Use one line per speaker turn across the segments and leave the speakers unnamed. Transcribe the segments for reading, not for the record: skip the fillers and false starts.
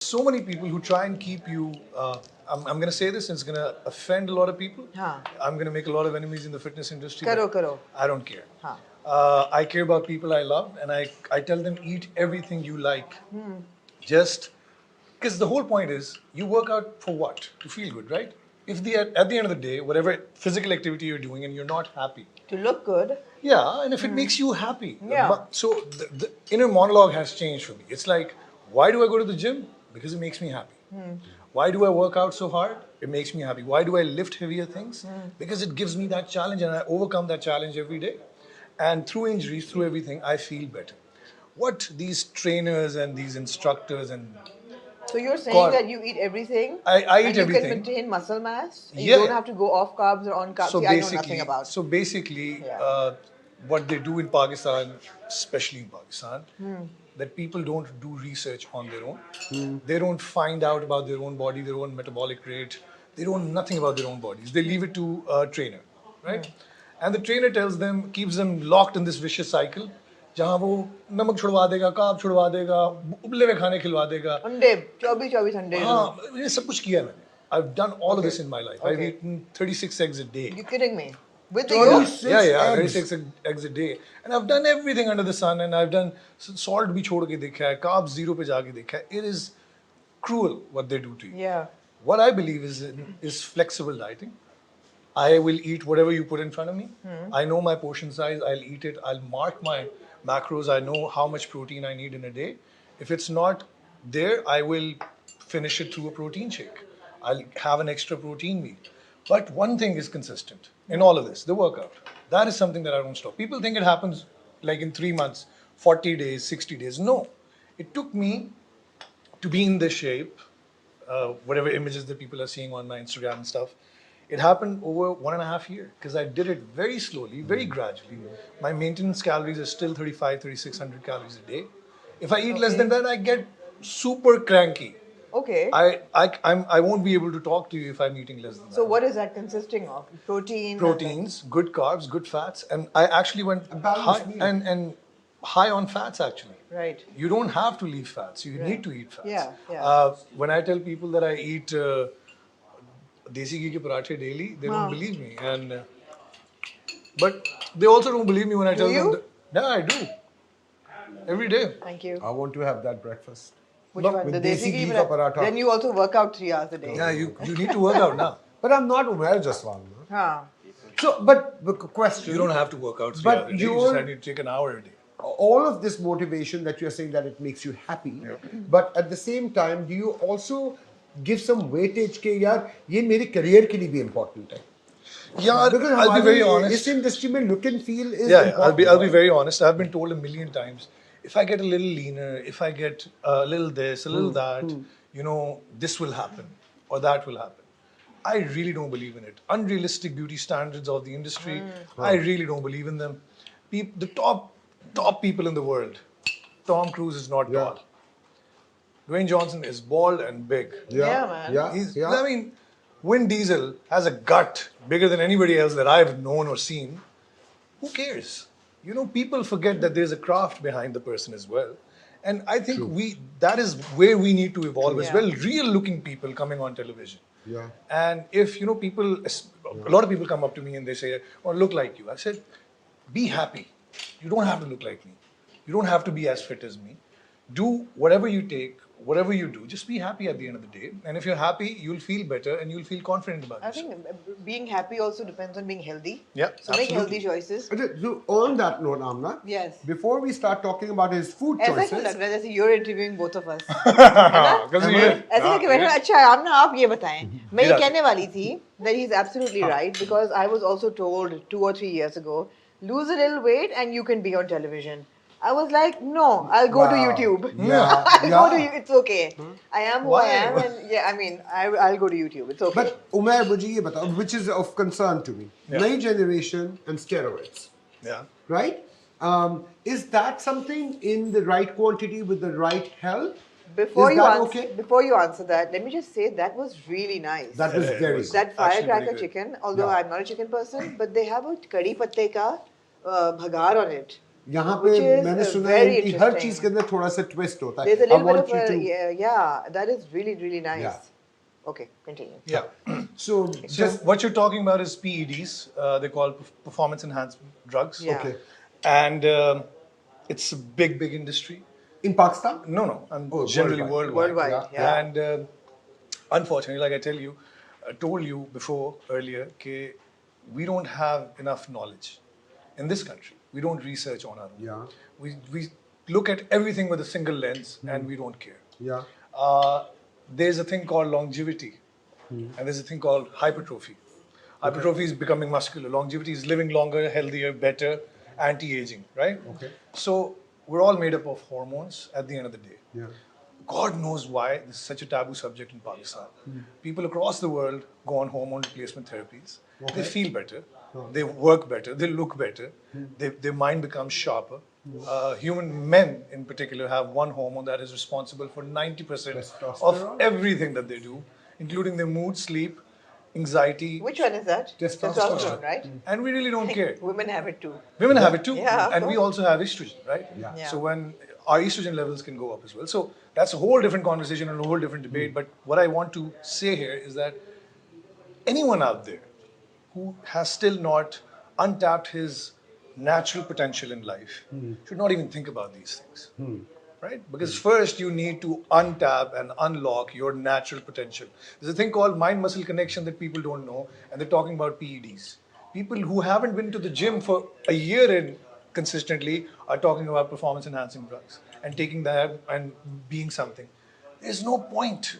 so many people who try and keep you. I'm going to say this, and it's going to offend a lot of people.
Haan.
I'm going to make a lot of enemies in the fitness industry.
Karo.
I don't care.
Haan.
I care about people I love, and I tell them eat everything you like. Just because the whole point is you work out for what? To feel good, right? If at the end of the day, whatever physical activity you're doing and you're not happy.
To look good.
Yeah, and if it makes you happy.
Yeah.
So the inner monologue has changed for me. It's like, why do I go to the gym? Because it makes me happy. Why do I work out so hard? It makes me happy. Why do I lift heavier things? Because it gives me that challenge and I overcome that challenge every day. And through injuries, through everything, I feel better. What these trainers and these instructors and
So you're saying that you eat everything?
I eat
and
everything.
You can maintain muscle mass?
Yeah.
You don't have to go off carbs or on carbs?
So
I know nothing about.
So basically, what they do in Pakistan, especially in Pakistan, that people don't do research on their own. They don't find out about their own body, their own metabolic rate. They don't know nothing about their own bodies. They leave it to a trainer, right? And the trainer tells them, keeps them locked in this vicious cycle. जहाँ वो नमक छुड़वा देगा, carb छुड़वा देगा, उबले हुए खाने खिलवा देगा.
अंडे 24 अंडे.
हाँ, ये सब कुछ किया है मैंने. I've done all of this in my life. I've eaten 36 eggs a day.
You're kidding me? With the yolk?
Yeah, 36 eggs a day. And I've done everything under the sun, and I've done salt भी छोड़ के देखा है, carbs zero पे जाके देखा है. It is cruel what they do to you.
Yeah.
What I believe is flexible dieting. I will eat whatever you put in front of me. I know my portion size. I'll eat it. I'll mark my macros. I know how much protein I need in a day. If it's not there, I will finish it through a protein shake. I'll have an extra protein meal. But one thing is consistent in all of this, the workout. That is something that I don't stop. People think it happens like in 3 months, 40 days, 60 days. No. It took me to be in this shape, whatever images that people are seeing on my Instagram and stuff. It happened over 1.5 years because I did it very slowly, very gradually. My maintenance calories are still 3,600 calories a day. If I eat less than that, I get super cranky.
Okay.
I won't be able to talk to you if I'm eating less than that.
So what is that consisting of?
Proteins, good carbs, good fats, and I actually went high and high on fats actually.
Right.
You don't have to leave fats. You need to eat fats.
Yeah.
When I tell people that I eat desi ghee ke parathe daily, they don't believe me, and but they also don't believe me when I tell them that, yeah, I do every day.
Thank you.
I want to have that breakfast.
Which one? The desi ghee paratha. Then you also work out 3 hours a day.
Yeah, you need to work out now.
But I'm not Umair Jaswal.
Haan.
So, but the question.
You don't have to work out 3
But
hours a day. You just need to take an hour a day.
All of this motivation that you're saying that it makes you happy, but at the same time, do you also give some weightage ke yaar ye mere career ke liye bhi important hai?
Yeah,
because
I'll be very honest.
This industry mein look and feel is
important. I'll be very honest. I've been told a million times, if I get a little leaner, if I get a little this, a little that, this will happen or that will happen. I really don't believe in it. Unrealistic beauty standards of the industry, I really don't believe in them. The top people in the world, Tom Cruise is not tall. Dwayne Johnson is bald and big.
Yeah, man.
I mean, Vin Diesel has a gut bigger than anybody else that I've known or seen. Who cares? People forget that there's a craft behind the person as well. And I think that is where we need to evolve as well. Real looking people coming on television.
Yeah.
And if, people, a lot of people come up to me and they say, oh, look like you. I said, be happy. You don't have to look like me. You don't have to be as fit as me. Do whatever you take, whatever you do, just be happy at the end of the day. And if you're happy, you'll feel better and you'll feel confident about it.
I think being happy also depends on being healthy.
Yeah,
so make healthy choices.
So on that note, Aamna,
yes.
Before we start talking about his food choices,
ऐसा क्यों लग रहा है जैसे you're interviewing both of us?
ऐसे
करके बैठे अच्छा आमना आप ये बताएं. मैं ये कहने वाली थी that he's absolutely right because I was also told 2 or 3 years ago, lose a little weight and you can be on television. I was like, no, I'll go to YouTube. I'll go to it's okay. I am who I am, and I'll go to YouTube. It's okay.
But Umair, mujhe ye batao, which is of concern to me. New generation and steroids.
Yeah.
Right? Is that something in the right quantity with the right help?
Before you answer that, let me just say that was really nice.
That was very good.
That firecracker chicken, although I'm not a chicken person, but they have a curry patte ka bhagar on it.
यहाँ पे
Which is
मैंने सुना
very
है कि हर
interesting.
चीज के अंदर थोड़ा सा twist होता है.
There's a
I
little bit
want
of
you
a
to-
yeah, that is really really nice.
Yeah.
Okay, continue.
Yeah.
So
So
just
what you're talking about is PEDs. They're called performance enhancement drugs.
Yeah.
okay.
And it's a big industry.
In Pakistan?
No, I'm
Oh,
generally
worldwide.
Worldwide, yeah.
And unfortunately, like I told you before earlier, we don't have enough knowledge in this country. We don't research on our own.
Yeah.
We look at everything with a single lens and we don't care.
Yeah.
There's a thing called longevity and there's a thing called hypertrophy. Hypertrophy is becoming muscular. Longevity is living longer, healthier, better, anti-aging, right?
Okay.
So we're all made up of hormones at the end of the day.
Yeah.
God knows why this is such a taboo subject in Pakistan. People across the world go on hormone replacement therapies. They feel better, they work better, they look better, their mind becomes sharper. Human men, in particular, have one hormone that is responsible for 90% of
Testosterone?
everything that they do, including their mood, sleep, anxiety.
Which one is that?
Testosterone.
Right?
And we really don't care.
Women have it too.
Women have it too,
Yeah, of
and we
course.
also have estrogen, right?
Yeah.
So when our estrogen levels can go up as well. So that's a whole different conversation and a whole different debate. But what I want to say here is that anyone out there who has still not untapped his natural potential in life should not even think about these things. Right? Because first you need to untap and unlock your natural potential. There's a thing called mind muscle connection that people don't know, and they're talking about PEDs. People who haven't been to the gym for a year in consistently are talking about performance enhancing drugs and taking that and being something. There's no point.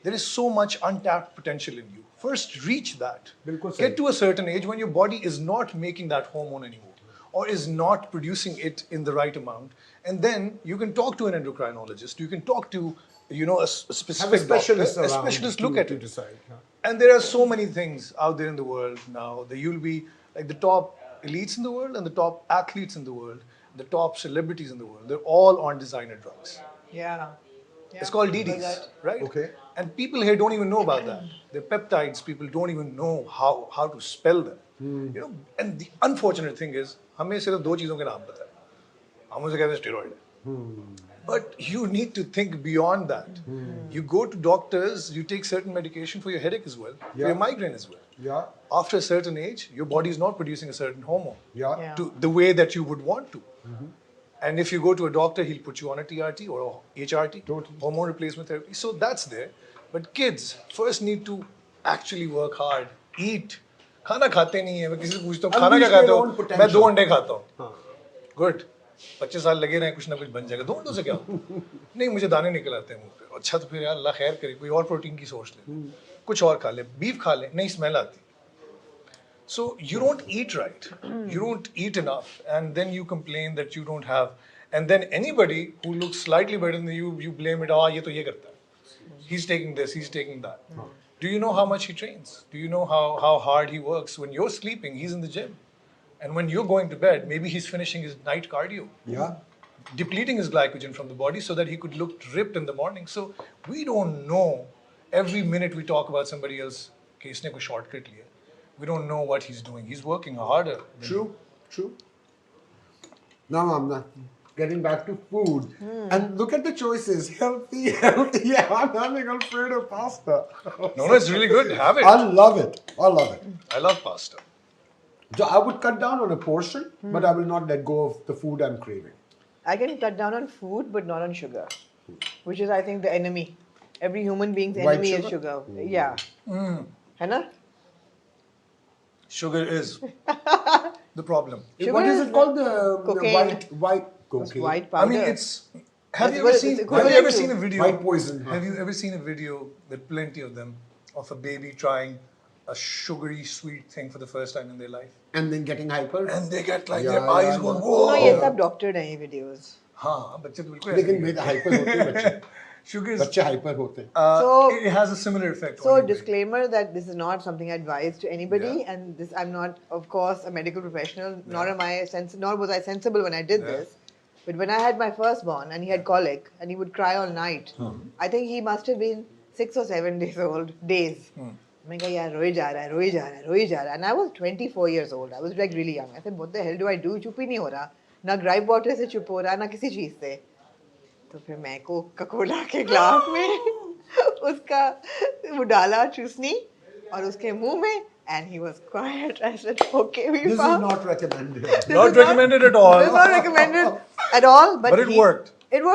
There is so much untapped potential in you. First, reach that.
बिल्कुल सही.
Get to a certain age when your body is not making that hormone anymore or is not producing it in the right amount. And then you can talk to an endocrinologist. You can talk to, a specific
Have a specialist
doctor. A
around
specialist
to-
look at
to
it.
decide, yeah.
And there are so many things out there in the world now that you'll be like the top elites in the world and the top athletes in the world, the top celebrities in the world. They're all on designer drugs.
Yeah.
It's called DDs, right?
Okay.
And people here don't even know about that. They're peptides. People don't even know how to spell them. And the unfortunate thing is, हमें सिर्फ दो चीजों के नाम पता है. हम उसे कहते हैं steroid है. But you need to think beyond that. You go to doctors, you take certain medication for your headache as well, for
Yeah.
your migraine as well.
Yeah.
After a certain age, your body is not producing a certain hormone
Yeah.
Yeah.
to the way that you would want to. And if you go to a doctor, he'll put you on a TRT or a HRT,
Totally.
hormone replacement therapy. So that's there. But kids first need to actually work hard, eat. खाना खाते नहीं है. मैं किसी से पूछता हूँ खाना क्या
Unleash
खाते
their
हो?
own
मैं
potential.
2 अंडे खाता हूँ.
हाँ.
गुड. 25 साल लगे रहे कुछ ना कुछ बन जाएगा. 2 अंडों से क्या हो? नहीं मुझे दाने निकल आते हैं मुंह पे. अच्छा तो फिर यार अल्लाह खैर करे कोई और प्रोटीन की सोर्स ले. कुछ और खा ले. बीफ खा ले. नहीं स्मेल आती. So you don't eat right. You don't eat enough, and then you complain that you don't have. And then anybody who looks slightly better than you, you blame it. ये तो ये करता है. He's taking this. He's taking that. Do you know how much he trains? Do you know how hard he works? When you're sleeping, he's in the gym, and when you're going to bed, maybe he's finishing his night cardio,
Yeah.
depleting his glycogen from the body so that he could look ripped in the morning. So we don't know. Every minute we talk about somebody else. कि इसने कोई shortcut लिया. We don't know what he's doing. He's working harder. than
True. True. Now I'm not getting back to food. And look at the choices. Healthy, healthy. Yeah, I'm having Alfredo pasta.
No, it's really good. Have it.
I love it. I love it.
I love pasta.
So I would cut down on a portion, but I will not let go of the food I'm craving.
I can cut down on food, but not on sugar, which is, I think, the enemy. Every human being's
White
enemy is
sugar?
sugar. Yeah. है ना?
Sugar is the problem.
Sugar
What is
is
it called? The
cocaine.
white
It's
cocaine.
white
I
powder.
mean, it's. Have
That's
you
what
ever
it's
seen? Have
equivalent
you ever
to.
seen a video?
White poison.
Have you ever seen a video with plenty of them of a baby trying a sugary sweet thing for the first time in their life,
And then getting hyper.
and they get like
Yeah,
their eyes
yeah,
going
yeah.
whoa.
No, ये सब doctored हैं ये videos.
हाँ, बच्चे तो बिल्कुल
लेकिन
ऐसे ही
मेरे
हैं.
हाइपर होते हैं बच्चे.
Sugar is.
बच्चे हाइपर होते हैं.
So-
it has a similar effect.
So
on your brain.
disclaimer that this is not something I advise to anybody,
Yeah.
and this I'm not, of course, a medical professional. Nor am I nor was I sensible when I did
Yeah.
this. But when I had my firstborn and he had colic and he would cry all night, I think he must have been 6 or 7 days old. मैं कहा यार रोई जा रहा है, रोई जा रहा है, रोई जा रहा है. And I was 24 years old. I was like really young. I said, what the hell do I do? चुप ही नहीं हो रहा. ना ग्राइप वाटर से चुप हो रहा ना किसी चीज से। तो फिर मैं कोका कोला के ग्लास में उसका वो डाला चूसनी और उसके मुंह में, and he was quiet. I said, okay, we
This is
found.
not recommended.
This
Not
is
recommended at all.
This is not recommended at all, but
But it worked.
It worked.